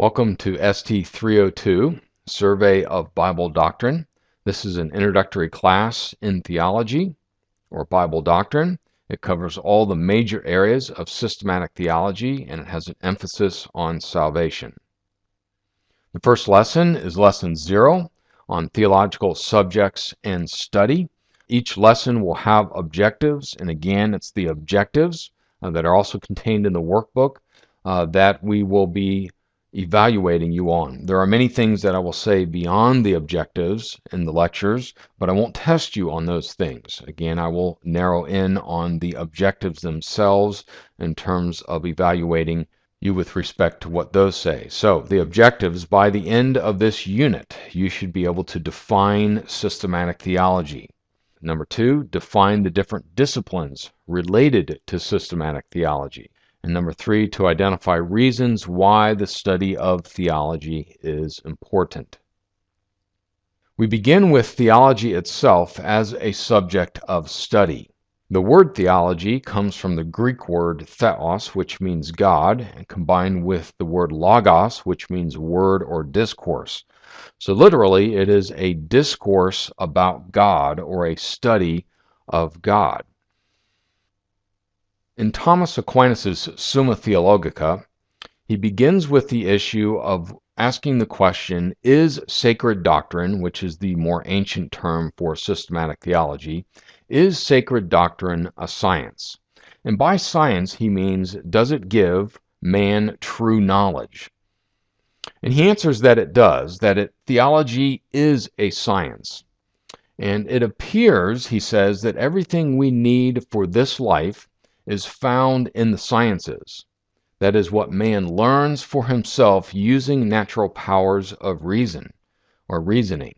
Welcome to ST 302, Survey of Bible Doctrine. This is an introductory class in theology or Bible doctrine. It covers all the major areas of systematic theology and it has an emphasis on salvation. The first lesson is Lesson 0 on theological subjects and study. Each lesson will have objectives, and again, it's the objectives that are also contained in the workbook that we will be evaluating you on. There are many things that I will say beyond the objectives in the lectures, but I won't test you on those things. Again, I will narrow in on the objectives themselves in terms of evaluating you with respect to what those say. So the objectives, by the end of this unit, you should be able to define systematic theology. Number 2, define the different disciplines related to systematic theology. And number 3, to identify reasons why the study of theology is important. We begin with theology itself as a subject of study. The word theology comes from the Greek word theos, which means God, and combined with the word logos, which means word or discourse. So literally, it is a discourse about God or a study of God. In Thomas Aquinas' Summa Theologica, he begins with the issue of asking the question, is sacred doctrine, which is the more ancient term for systematic theology, is sacred doctrine a science? And by science, he means, does it give man true knowledge? And he answers that it does, theology is a science. And it appears, he says, that everything we need for this life is found in the sciences. That is what man learns for himself using natural powers of reason or reasoning.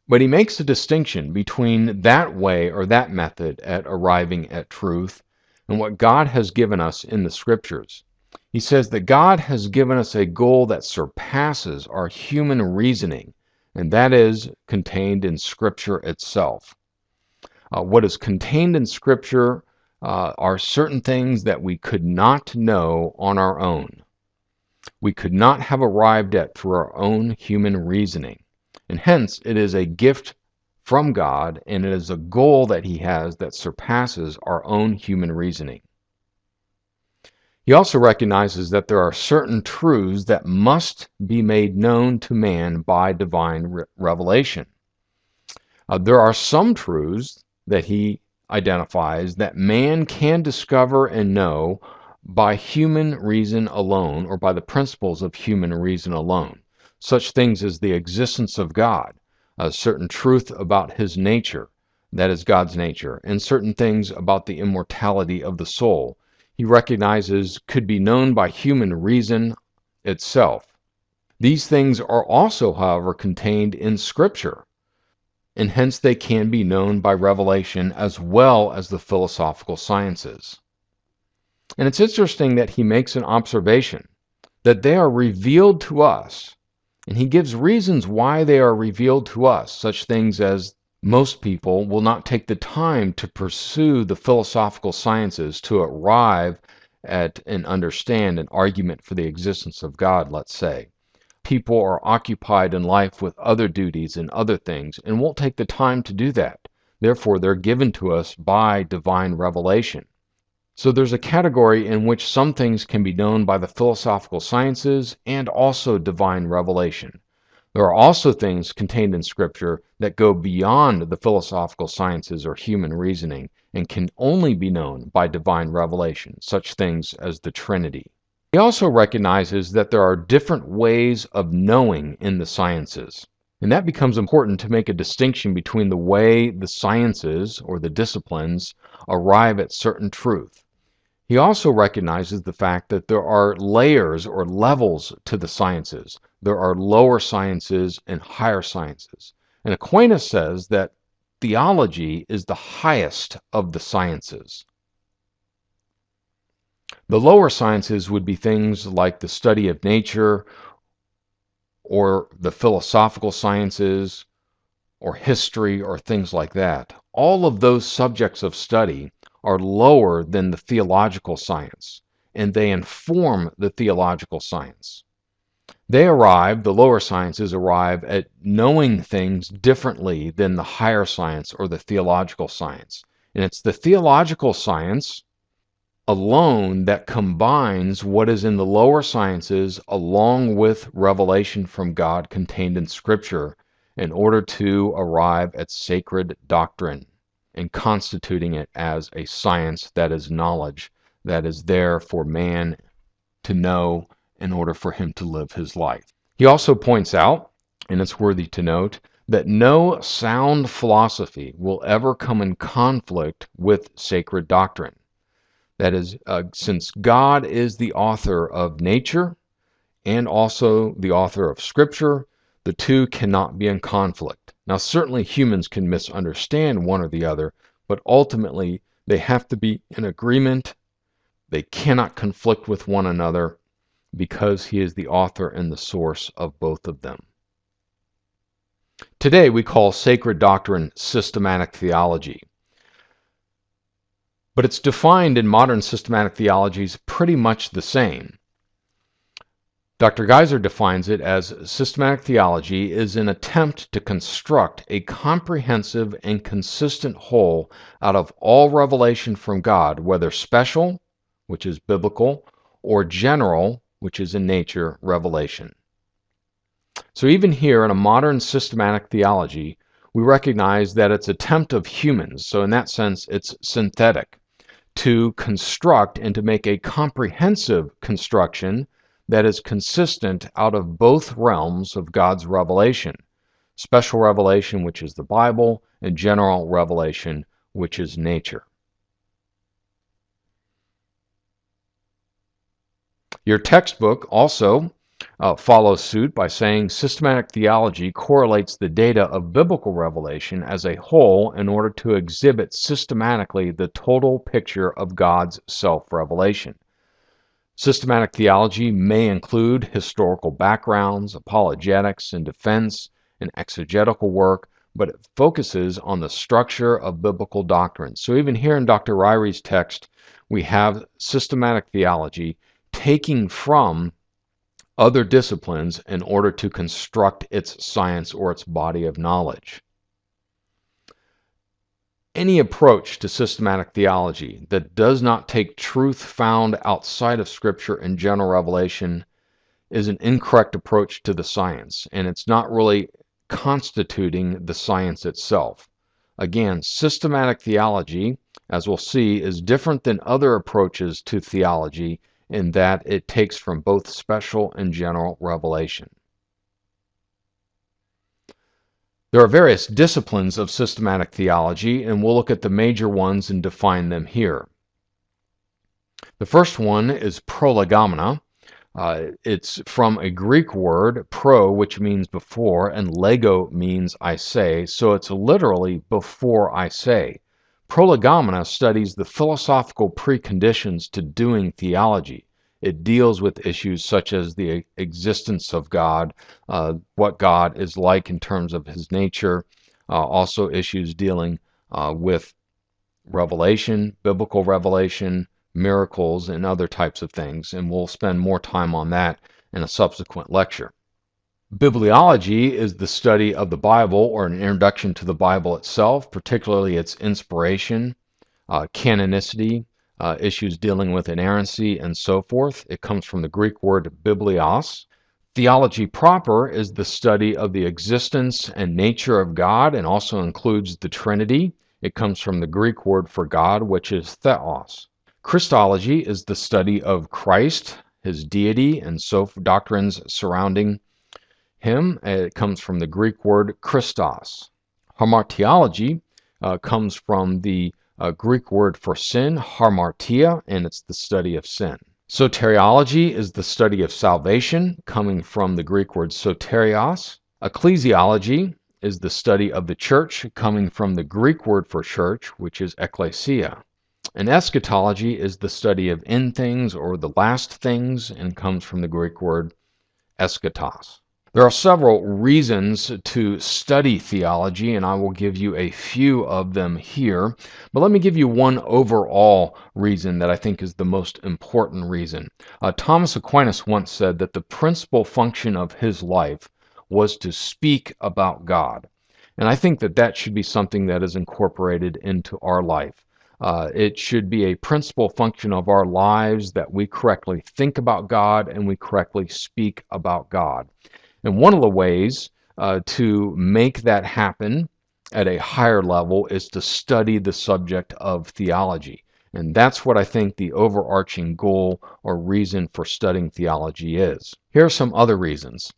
But he makes a distinction between that way or that method at arriving at truth and what God has given us in the scriptures. He says that God has given us a goal that surpasses our human reasoning, and that is contained in Scripture itself. What is contained in Scripture are certain things that we could not know on our own. We could not have arrived at through our own human reasoning. And hence, it is a gift from God, and it is a goal that He has that surpasses our own human reasoning. He also recognizes that there are certain truths that must be made known to man by divine revelation. There are some truths that he identifies that man can discover and know by human reason alone, or by the principles of human reason alone. Such things as the existence of God, a certain truth about His nature, that is God's nature, and certain things about the immortality of the soul, he recognizes could be known by human reason itself. These things are also, however, contained in Scripture, and hence they can be known by revelation as well as the philosophical sciences. And it's interesting that he makes an observation that they are revealed to us, and he gives reasons why they are revealed to us, such things as most people will not take the time to pursue the philosophical sciences to arrive at and understand an argument for the existence of God, let's say. People are occupied in life with other duties and other things and won't take the time to do that. Therefore, they're given to us by divine revelation. So there's a category in which some things can be known by the philosophical sciences and also divine revelation. There are also things contained in Scripture that go beyond the philosophical sciences or human reasoning and can only be known by divine revelation, such things as the Trinity. He also recognizes that there are different ways of knowing in the sciences, and that becomes important to make a distinction between the way the sciences or the disciplines arrive at certain truth. He also recognizes the fact that there are layers or levels to the sciences. There are lower sciences and higher sciences. And Aquinas says that theology is the highest of the sciences. The lower sciences would be things like the study of nature, or the philosophical sciences, or history, or things like that. All of those subjects of study are lower than the theological science. and they inform the theological science. The lower sciences arrive at knowing things differently than the higher science or the theological science. And it's the theological science alone that combines what is in the lower sciences along with revelation from God contained in Scripture in order to arrive at sacred doctrine and constituting it as a science that is knowledge that is there for man to know in order for him to live his life. He also points out, and it's worthy to note, that no sound philosophy will ever come in conflict with sacred doctrine. That is, since God is the author of nature and also the author of Scripture, the two cannot be in conflict. Now, certainly humans can misunderstand one or the other, but ultimately they have to be in agreement. They cannot conflict with one another because he is the author and the source of both of them. Today we call sacred doctrine systematic theology. But it's defined in modern systematic theologies pretty much the same. Dr. Geiser defines it as systematic theology is an attempt to construct a comprehensive and consistent whole out of all revelation from God, whether special, which is biblical, or general, which is in nature revelation. So even here in a modern systematic theology, we recognize that it's an attempt of humans, so in that sense it's synthetic, to construct and to make a comprehensive construction that is consistent out of both realms of God's revelation. Special revelation, which is the Bible, and general revelation, which is nature. Your textbook also follows suit by saying systematic theology correlates the data of biblical revelation as a whole in order to exhibit systematically the total picture of God's self-revelation. Systematic theology may include historical backgrounds, apologetics and defense, and exegetical work, but it focuses on the structure of biblical doctrine. So even here in Dr. Ryrie's text, we have systematic theology taking from other disciplines in order to construct its science or its body of knowledge. Any approach to systematic theology that does not take truth found outside of Scripture and general revelation is an incorrect approach to the science, and it's not really constituting the science itself. Again, systematic theology, as we'll see, is different than other approaches to theology in that it takes from both special and general revelation. There are various disciplines of systematic theology, and we'll look at the major ones and define them here. The first one is Prolegomena. It's from a Greek word, pro, which means before, and lego means I say, so it's literally before I say. Prolegomena studies the philosophical preconditions to doing theology. It deals with issues such as the existence of God, what God is like in terms of his nature, also issues dealing with revelation, biblical revelation, miracles, and other types of things. And we'll spend more time on that in a subsequent lecture. Bibliology is the study of the Bible or an introduction to the Bible itself, particularly its inspiration, canonicity, issues dealing with inerrancy, and so forth. It comes from the Greek word biblios. Theology proper is the study of the existence and nature of God and also includes the Trinity. It comes from the Greek word for God, which is theos. Christology is the study of Christ, his deity, and doctrines surrounding him. It comes from the Greek word Christos. Hamartiology comes from the Greek word for sin, hamartia, and it's the study of sin. Soteriology is the study of salvation, coming from the Greek word soterios. Ecclesiology is the study of the church, coming from the Greek word for church, which is ekklesia. And eschatology is the study of end things or the last things, and comes from the Greek word eschatos. There are several reasons to study theology, and I will give you a few of them here. But let me give you one overall reason that I think is the most important reason. Thomas Aquinas once said that the principal function of his life was to speak about God. And I think that that should be something that is incorporated into our life. It should be a principal function of our lives that we correctly think about God and we correctly speak about God. And one of the ways to make that happen at a higher level is to study the subject of theology. And that's what I think the overarching goal or reason for studying theology is. Here are some other reasons.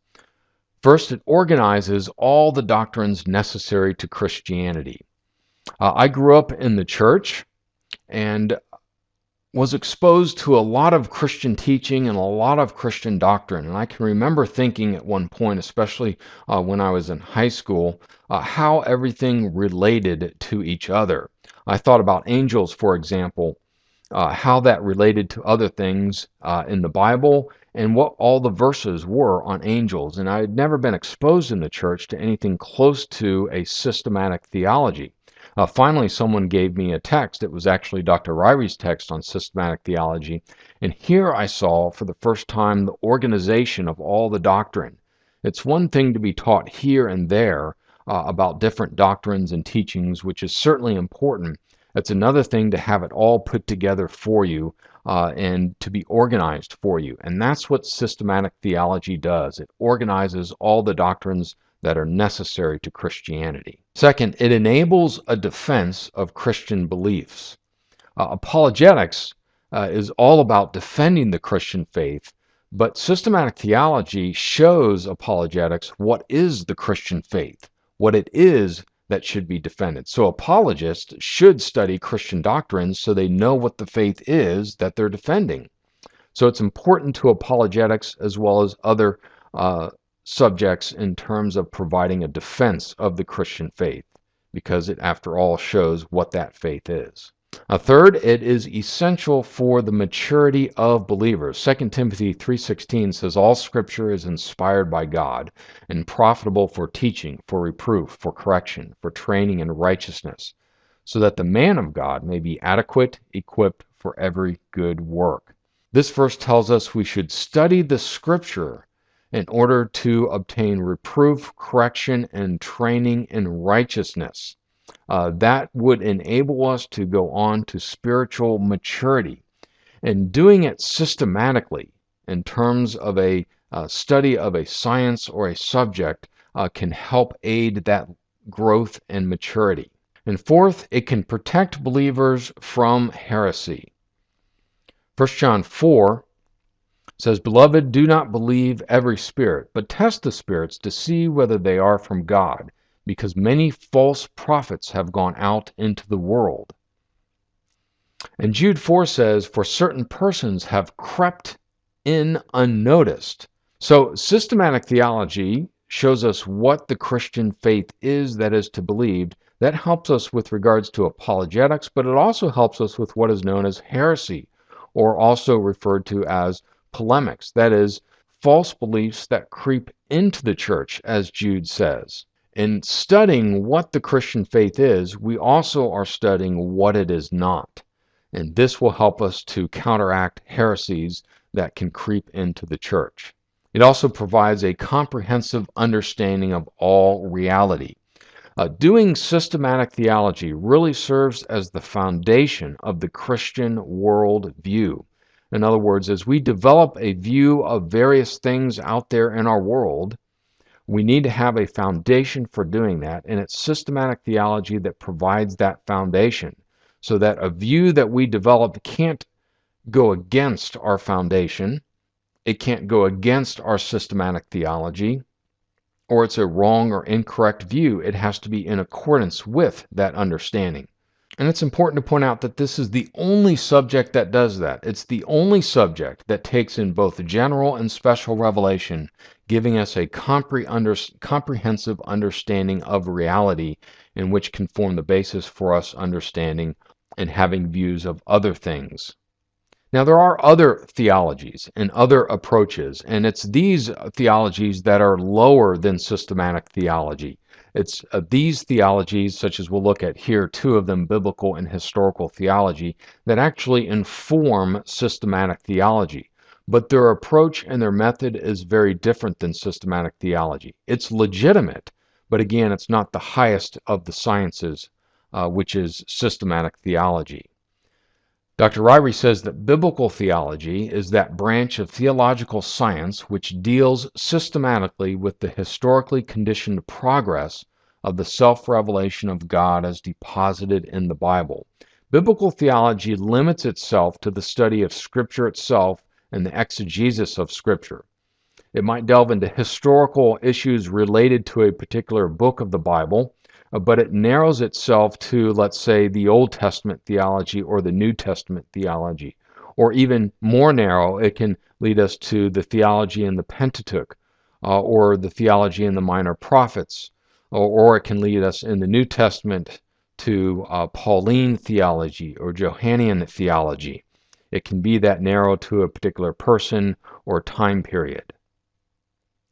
First, it organizes all the doctrines necessary to Christianity. I grew up in the church and was exposed to a lot of Christian teaching and a lot of Christian doctrine. And I can remember thinking at one point, especially when I was in high school, how everything related to each other. I thought about angels, for example, how that related to other things in the Bible and what all the verses were on angels. And I had never been exposed in the church to anything close to a systematic theology. Finally, someone gave me a text. It was actually Dr. Ryrie's text on systematic theology. And here I saw for the first time the organization of all the doctrine. It's one thing to be taught here and there about different doctrines and teachings, which is certainly important. It's another thing to have it all put together for you and to be organized for you. And that's what systematic theology does. It organizes all the doctrines that are necessary to Christianity. Second, it enables a defense of Christian beliefs. Apologetics is all about defending the Christian faith, but systematic theology shows apologetics what is the Christian faith, what it is that should be defended. So apologists should study Christian doctrines so they know what the faith is that they're defending. So it's important to apologetics as well as other subjects in terms of providing a defense of the Christian faith, because it, after all, shows what that faith is. Third, it is essential for the maturity of believers. 2 Timothy 3:16 says, all scripture is inspired by God and profitable for teaching, for reproof, for correction, for training in righteousness, so that the man of God may be adequate, equipped for every good work. This verse tells us we should study the scripture in order to obtain reproof, correction, and training in righteousness. That would enable us to go on to spiritual maturity. And doing it systematically in terms of a study of a science or a subject can help aid that growth and maturity. And fourth, it can protect believers from heresy. 1 John 4 says, beloved, do not believe every spirit, but test the spirits to see whether they are from God, because many false prophets have gone out into the world. And Jude 4 says, for certain persons have crept in unnoticed. So systematic theology shows us what the Christian faith is that is to be believed. That helps us with regards to apologetics, but it also helps us with what is known as heresy, or also referred to as polemics. That is, false beliefs that creep into the church, as Jude says. In studying what the Christian faith is, we also are studying what it is not. And this will help us to counteract heresies that can creep into the church. It also provides a comprehensive understanding of all reality. Doing systematic theology really serves as the foundation of the Christian world view. In other words, as we develop a view of various things out there in our world, we need to have a foundation for doing that, and it's systematic theology that provides that foundation, so that a view that we develop can't go against our foundation, it can't go against our systematic theology, or it's a wrong or incorrect view. It has to be in accordance with that understanding. And it's important to point out that this is the only subject that does that. It's the only subject that takes in both general and special revelation, giving us a comprehensive understanding of reality, in which can form the basis for us understanding and having views of other things. Now, there are other theologies and other approaches, and it's these theologies that are lower than systematic theology. It's these theologies, such as we'll look at here, two of them, biblical and historical theology, that actually inform systematic theology. But their approach and their method is very different than systematic theology. It's legitimate, but again, it's not the highest of the sciences, which is systematic theology. Dr. Ryrie says that biblical theology is that branch of theological science which deals systematically with the historically conditioned progress of the self-revelation of God as deposited in the Bible. Biblical theology limits itself to the study of Scripture itself and the exegesis of Scripture. It might delve into historical issues related to a particular book of the Bible, but it narrows itself to, let's say, the Old Testament theology or the New Testament theology. Or even more narrow, it can lead us to the theology in the Pentateuch, or the theology in the Minor Prophets, or it can lead us in the New Testament to Pauline theology or Johannian theology. It can be that narrow to a particular person or time period.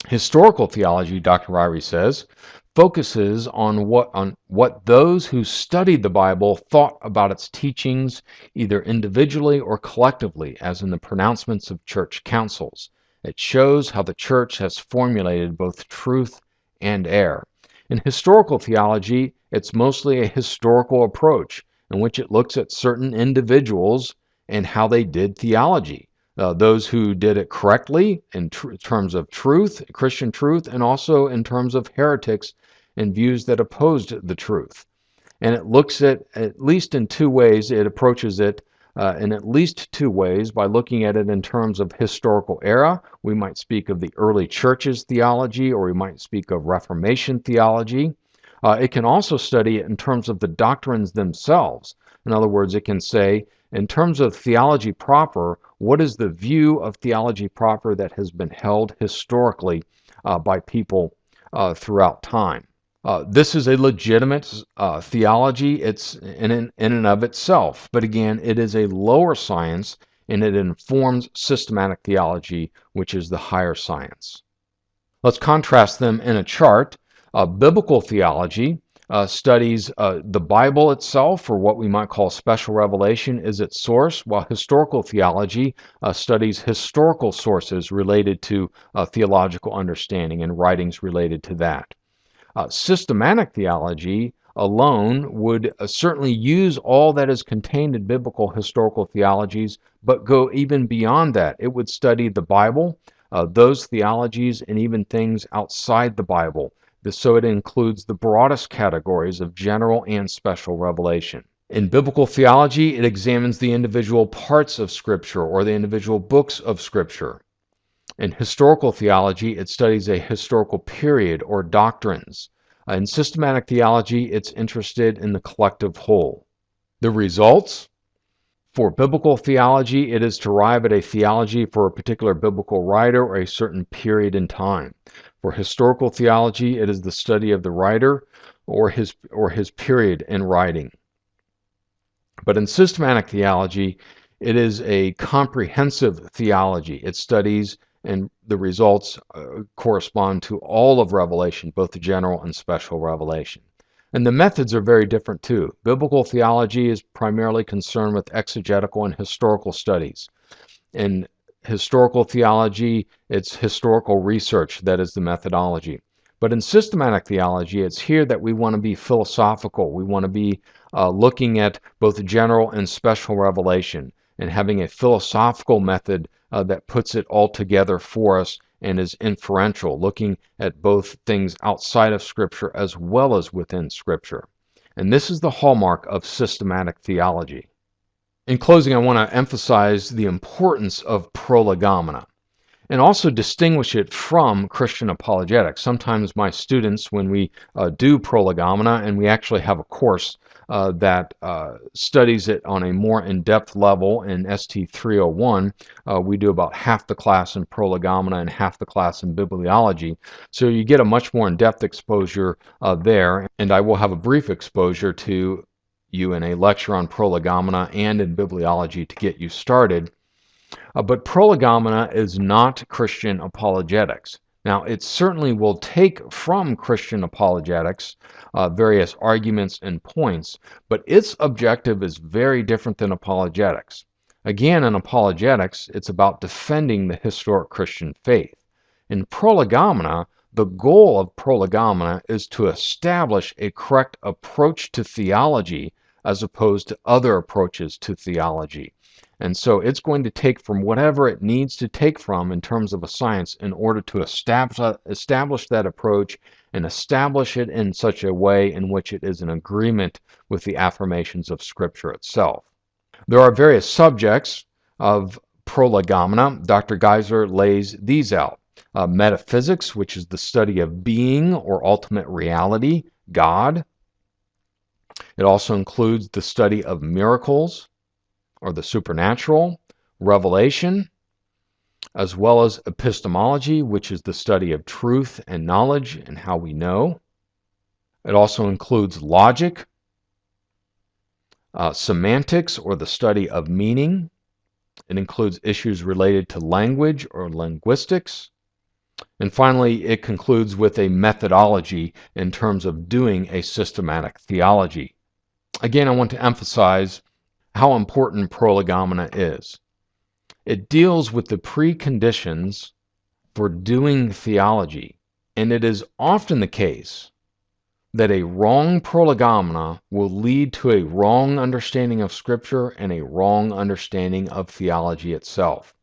Historical theology, Dr. Ryrie says, focuses on what those who studied the Bible thought about its teachings, either individually or collectively, as in the pronouncements of church councils. It shows how the church has formulated both truth and error. In historical theology, it's mostly a historical approach in which it looks at certain individuals and how they did theology. Those who did it correctly in terms of truth, Christian truth, and also in terms of heretics and views that opposed the truth. And it looks at least in two ways, it approaches it in at least two ways. By looking at it in terms of historical era, we might speak of the early church's theology, or we might speak of Reformation theology. It can also study it in terms of the doctrines themselves. In other words, it can say, in terms of theology proper, what is the view of theology proper that has been held historically by people throughout time? This is a legitimate theology. It's in and of itself, but again, it is a lower science, and it informs systematic theology, which is the higher science. Let's contrast them in a chart. Biblical theology studies the Bible itself, or what we might call special revelation, is its source, while historical theology studies historical sources related to theological understanding and writings related to that. Systematic theology alone would certainly use all that is contained in biblical historical theologies, but go even beyond that. It would study the Bible, those theologies, and even things outside the Bible. So it includes the broadest categories of general and special revelation. In biblical theology, it examines the individual parts of Scripture or the individual books of Scripture. In historical theology, it studies a historical period or doctrines. In systematic theology, it's interested in the collective whole. The results? For biblical theology, it is to arrive at a theology for a particular biblical writer or a certain period in time. For historical theology, it is the study of the writer or his period in writing. But in systematic theology, it is a comprehensive theology. It studies, and the results correspond to all of Revelation, both the general and special revelation. And the methods are very different too. Biblical theology is primarily concerned with exegetical and historical studies. In historical theology, it's historical research that is the methodology. But in systematic theology, it's here that we want to be philosophical. We want to be looking at both general and special revelation and having a philosophical method that puts it all together for us and is inferential, looking at both things outside of Scripture as well as within Scripture. And this is the hallmark of systematic theology. In closing, I want to emphasize the importance of Prolegomena and also distinguish it from Christian apologetics. Sometimes my students, when we do Prolegomena, and we actually have a course that studies it on a more in-depth level in ST 301, we do about half the class in Prolegomena and half the class in Bibliology. So you get a much more in-depth exposure there, and I will have a brief exposure to you in a lecture on Prolegomena and in Bibliology to get you started. But Prolegomena is not Christian apologetics. Now, it certainly will take from Christian apologetics various arguments and points, but its objective is very different than apologetics. Again, in apologetics, it's about defending the historic Christian faith. In Prolegomena, the goal of Prolegomena is to establish a correct approach to theology as opposed to other approaches to theology. And so it's going to take from whatever it needs to take from in terms of a science in order to establish that approach and establish it in such a way in which it is in agreement with the affirmations of Scripture itself. There are various subjects of Prolegomena. Dr. Geiser lays these out. Metaphysics, which is the study of being or ultimate reality, God. It also includes the study of miracles, or the supernatural, revelation, as well as epistemology, which is the study of truth and knowledge and how we know. It also includes logic, semantics, or the study of meaning. It includes issues related to language or linguistics. And finally, it concludes with a methodology in terms of doing a systematic theology. Again, I want to emphasize how important Prolegomena is. It deals with the preconditions for doing theology, and it is often the case that a wrong Prolegomena will lead to a wrong understanding of Scripture and a wrong understanding of theology itself.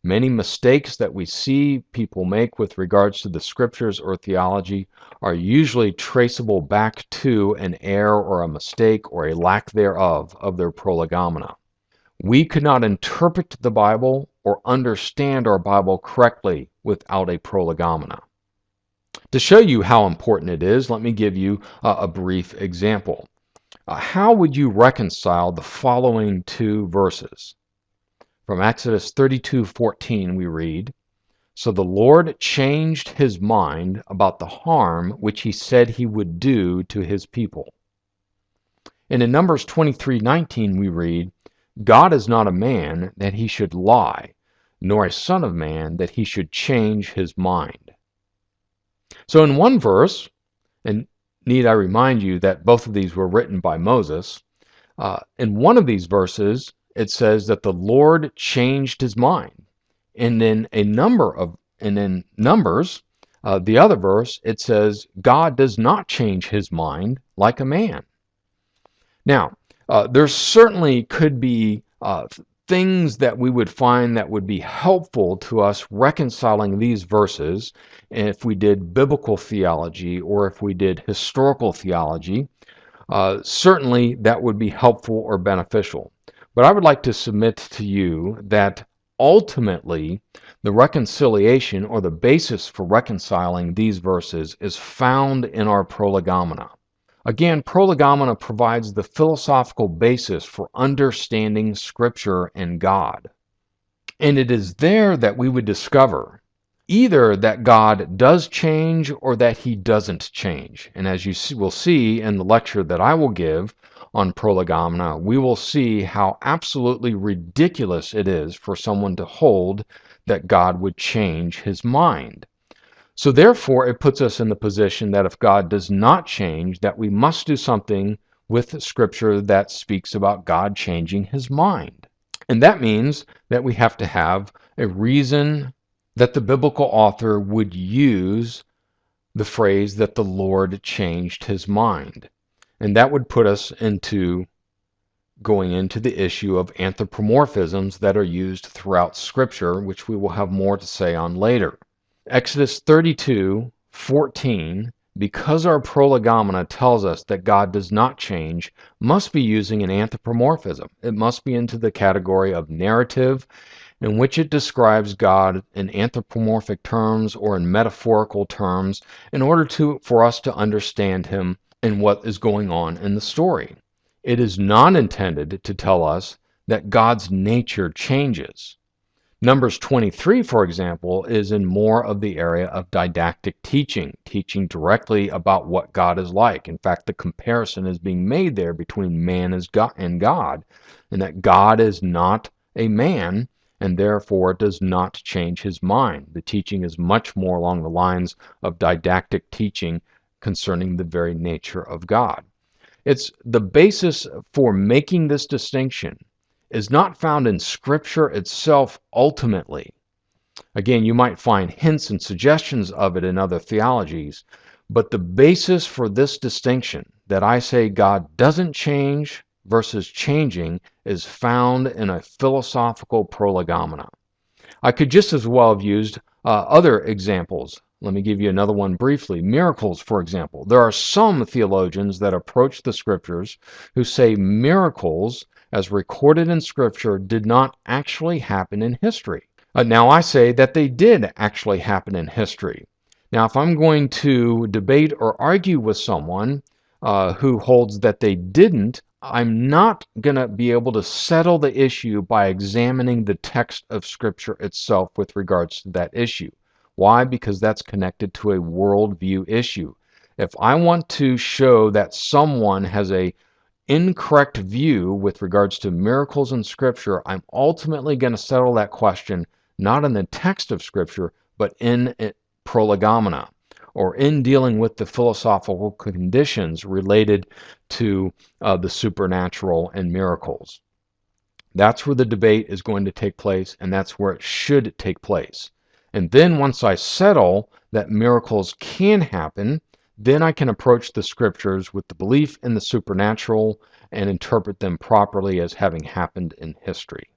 Many mistakes that we see people make with regards to the Scriptures or theology are usually traceable back to an error or a mistake or a lack thereof of their Prolegomena. We could not interpret the Bible or understand our Bible correctly without a Prolegomena. To show you how important it is, let me give you a brief example. How would you reconcile the following two verses? From Exodus 32:14 we read, "So the Lord changed his mind about the harm which he said he would do to his people." And in Numbers 23:19 we read, "God is not a man that he should lie, nor a son of man that he should change his mind." So in one verse, and need I remind you that both of these were written by Moses, in one of these verses it says that the Lord changed his mind. And in Numbers, the other verse, it says God does not change his mind like a man. Now, there certainly could be things that we would find that would be helpful to us reconciling these verses if we did biblical theology or if we did historical theology. Certainly that would be helpful or beneficial. But I would like to submit to you that ultimately the reconciliation or the basis for reconciling these verses is found in our Prolegomena. Again, Prolegomena provides the philosophical basis for understanding Scripture and God. And it is there that we would discover either that God does change or that he doesn't change. And as you will see in the lecture that I will give on Prolegomena, we will see how absolutely ridiculous it is for someone to hold that God would change his mind. So therefore, it puts us in the position that if God does not change, that we must do something with Scripture that speaks about God changing his mind. And that means that we have to have a reason that the biblical author would use the phrase that the Lord changed his mind. And that would put us into going into the issue of anthropomorphisms that are used throughout Scripture, which we will have more to say on later. Exodus 32:14, because our Prolegomena tells us that God does not change, must be using an anthropomorphism. It must be into the category of narrative, in which it describes God in anthropomorphic terms or in metaphorical terms in order for us to understand him and what is going on in the story. It is not intended to tell us that God's nature changes. Numbers 23, for example, is in more of the area of didactic teaching, teaching directly about what God is like. In fact, the comparison is being made there between man and God, and that God is not a man, and therefore it does not change his mind. The teaching is much more along the lines of didactic teaching concerning the very nature of God. It's the basis for making this distinction is not found in Scripture itself ultimately. Again, you might find hints and suggestions of it in other theologies, but the basis for this distinction that I say God doesn't change versus changing is found in a philosophical prolegomena. I could just as well have used other examples. Let me give you another one briefly. Miracles, for example. There are some theologians that approach the Scriptures who say miracles, as recorded in Scripture, did not actually happen in history. Now, I say that they did actually happen in history. Now, if I'm going to debate or argue with someone who holds that they didn't, I'm not going to be able to settle the issue by examining the text of Scripture itself with regards to that issue. Why? Because that's connected to a worldview issue. If I want to show that someone has a incorrect view with regards to miracles in Scripture, I'm ultimately going to settle that question not in the text of Scripture, but in prolegomena, or in dealing with the philosophical conditions related to the supernatural and miracles. That's where the debate is going to take place, and that's where it should take place. And then once I settle that miracles can happen, then I can approach the Scriptures with the belief in the supernatural and interpret them properly as having happened in history.